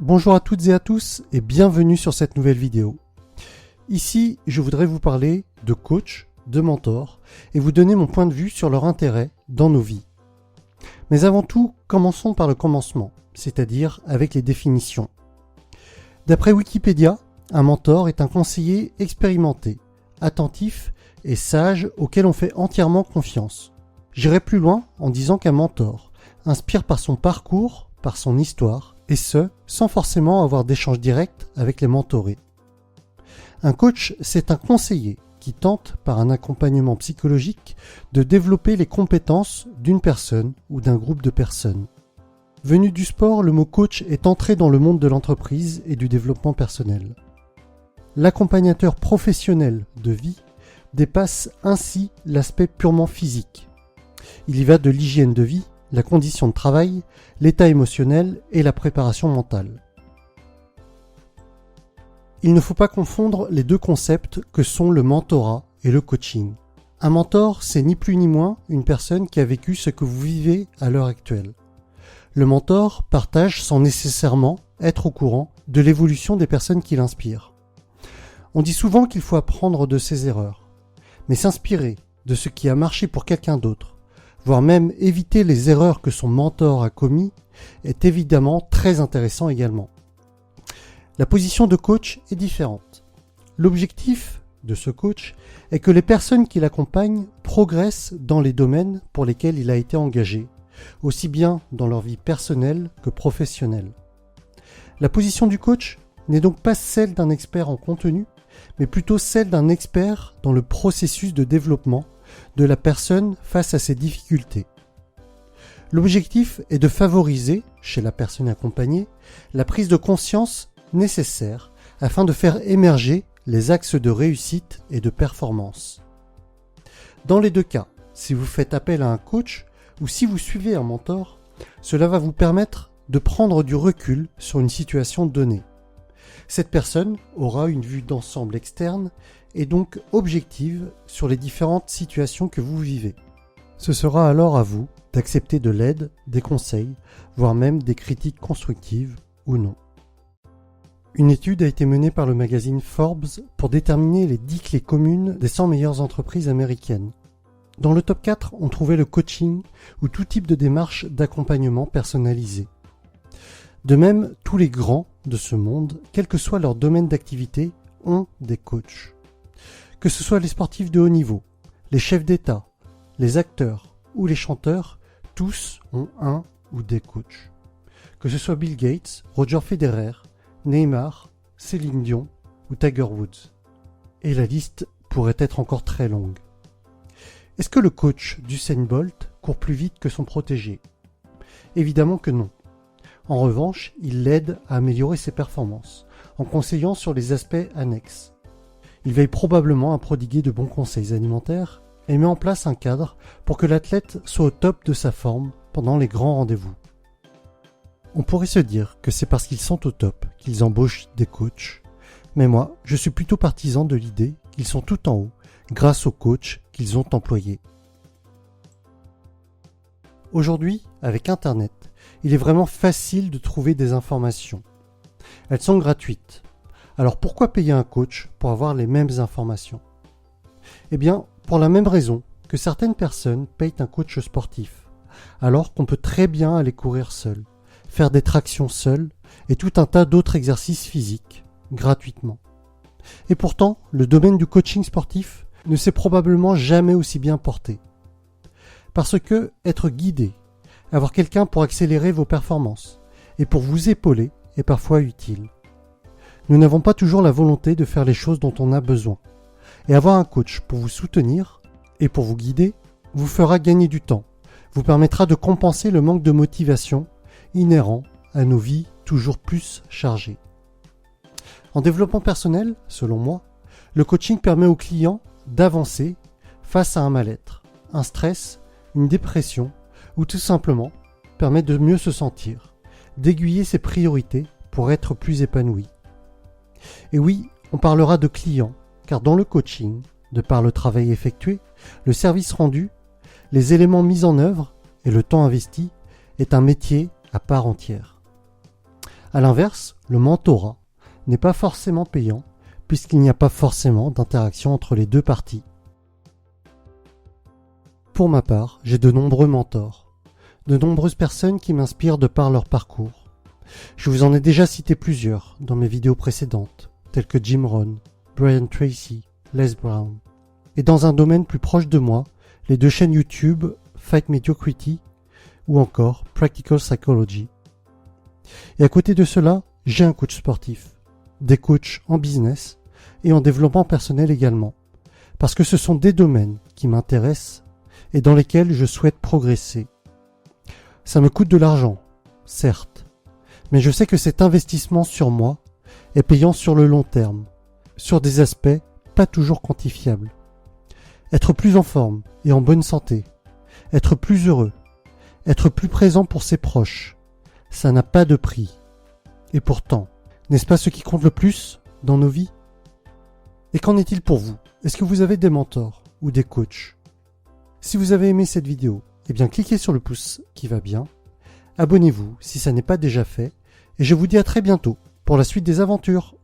Bonjour à toutes et à tous et bienvenue sur cette nouvelle vidéo. Ici, je voudrais vous parler de coach, de mentor et vous donner mon point de vue sur leur intérêt dans nos vies. Mais avant tout, commençons par le commencement, c'est-à-dire avec les définitions. D'après Wikipédia, un mentor est un conseiller expérimenté, attentif et sage auquel on fait entièrement confiance. J'irai plus loin en disant qu'un mentor inspire par son parcours, par son histoire, et ce, sans forcément avoir d'échange direct avec les mentorés. Un coach, c'est un conseiller qui tente, par un accompagnement psychologique, de développer les compétences d'une personne ou d'un groupe de personnes. Venu du sport, le mot coach est entré dans le monde de l'entreprise et du développement personnel. L'accompagnateur professionnel de vie dépasse ainsi l'aspect purement physique. Il y va de l'hygiène de vie, la condition de travail, l'état émotionnel et la préparation mentale. Il ne faut pas confondre les deux concepts que sont le mentorat et le coaching. Un mentor, c'est ni plus ni moins une personne qui a vécu ce que vous vivez à l'heure actuelle. Le mentor partage sans nécessairement être au courant de l'évolution des personnes qui l'inspirent. On dit souvent qu'il faut apprendre de ses erreurs, mais s'inspirer de ce qui a marché pour quelqu'un d'autre, voire même éviter les erreurs que son mentor a commises, est évidemment très intéressant également. La position de coach est différente. L'objectif de ce coach est que les personnes qui l'accompagnent progressent dans les domaines pour lesquels il a été engagé, aussi bien dans leur vie personnelle que professionnelle. La position du coach n'est donc pas celle d'un expert en contenu, mais plutôt celle d'un expert dans le processus de développement de la personne face à ses difficultés. L'objectif est de favoriser, chez la personne accompagnée, la prise de conscience nécessaire afin de faire émerger les axes de réussite et de performance. Dans les deux cas, si vous faites appel à un coach ou si vous suivez un mentor, cela va vous permettre de prendre du recul sur une situation donnée. Cette personne aura une vue d'ensemble externe et donc objective sur les différentes situations que vous vivez. Ce sera alors à vous d'accepter de l'aide, des conseils, voire même des critiques constructives ou non. Une étude a été menée par le magazine Forbes pour déterminer les 10 clés communes des 100 meilleures entreprises américaines. Dans le top 4, on trouvait le coaching ou tout type de démarche d'accompagnement personnalisé. De même, tous les grands de ce monde, quel que soit leur domaine d'activité, ont des coachs. Que ce soit les sportifs de haut niveau, les chefs d'État, les acteurs ou les chanteurs, tous ont un ou des coachs. Que ce soit Bill Gates, Roger Federer, Neymar, Céline Dion ou Tiger Woods. Et la liste pourrait être encore très longue. Est-ce que le coach d'Usain Bolt court plus vite que son protégé ? Évidemment que non. En revanche, il l'aide à améliorer ses performances, en conseillant sur les aspects annexes. Il veille probablement à prodiguer de bons conseils alimentaires et met en place un cadre pour que l'athlète soit au top de sa forme pendant les grands rendez-vous. On pourrait se dire que c'est parce qu'ils sont au top qu'ils embauchent des coachs, mais moi, je suis plutôt partisan de l'idée qu'ils sont tout en haut grâce aux coachs qu'ils ont employés. Aujourd'hui, avec Internet, il est vraiment facile de trouver des informations. Elles sont gratuites. Alors pourquoi payer un coach pour avoir les mêmes informations ? Eh bien, pour la même raison que certaines personnes payent un coach sportif, alors qu'on peut très bien aller courir seul, faire des tractions seul et tout un tas d'autres exercices physiques, gratuitement. Et pourtant, le domaine du coaching sportif ne s'est probablement jamais aussi bien porté. Parce que être guidé, avoir quelqu'un pour accélérer vos performances et pour vous épauler est parfois utile. Nous n'avons pas toujours la volonté de faire les choses dont on a besoin. Et avoir un coach pour vous soutenir et pour vous guider vous fera gagner du temps, vous permettra de compenser le manque de motivation inhérent à nos vies toujours plus chargées. En développement personnel, selon moi, le coaching permet aux clients d'avancer face à un mal-être, un stress, une dépression ou tout simplement permet de mieux se sentir, d'aiguiller ses priorités pour être plus épanoui. Et oui, on parlera de clients, car dans le coaching, de par le travail effectué, le service rendu, les éléments mis en œuvre et le temps investi, est un métier à part entière. À l'inverse, le mentorat n'est pas forcément payant puisqu'il n'y a pas forcément d'interaction entre les deux parties. Pour ma part, j'ai de nombreux mentors, de nombreuses personnes qui m'inspirent de par leur parcours. Je vous en ai déjà cité plusieurs dans mes vidéos précédentes, tels que Jim Rohn, Brian Tracy, Les Brown. Et dans un domaine plus proche de moi, les deux chaînes YouTube Fight Mediocrity ou encore Practical Psychology. Et à côté de cela, j'ai un coach sportif, des coachs en business et en développement personnel également, parce que ce sont des domaines qui m'intéressent et dans lesquels je souhaite progresser. Ça me coûte de l'argent, certes, mais je sais que cet investissement sur moi est payant sur le long terme, sur des aspects pas toujours quantifiables. Être plus en forme et en bonne santé, être plus heureux, être plus présent pour ses proches, ça n'a pas de prix. Et pourtant, n'est-ce pas ce qui compte le plus dans nos vies? Et qu'en est-il pour vous? Est-ce que vous avez des mentors ou des coachs? Si vous avez aimé cette vidéo, eh bien cliquez sur le pouce qui va bien, abonnez-vous si ça n'est pas déjà fait, et je vous dis à très bientôt pour la suite des aventures.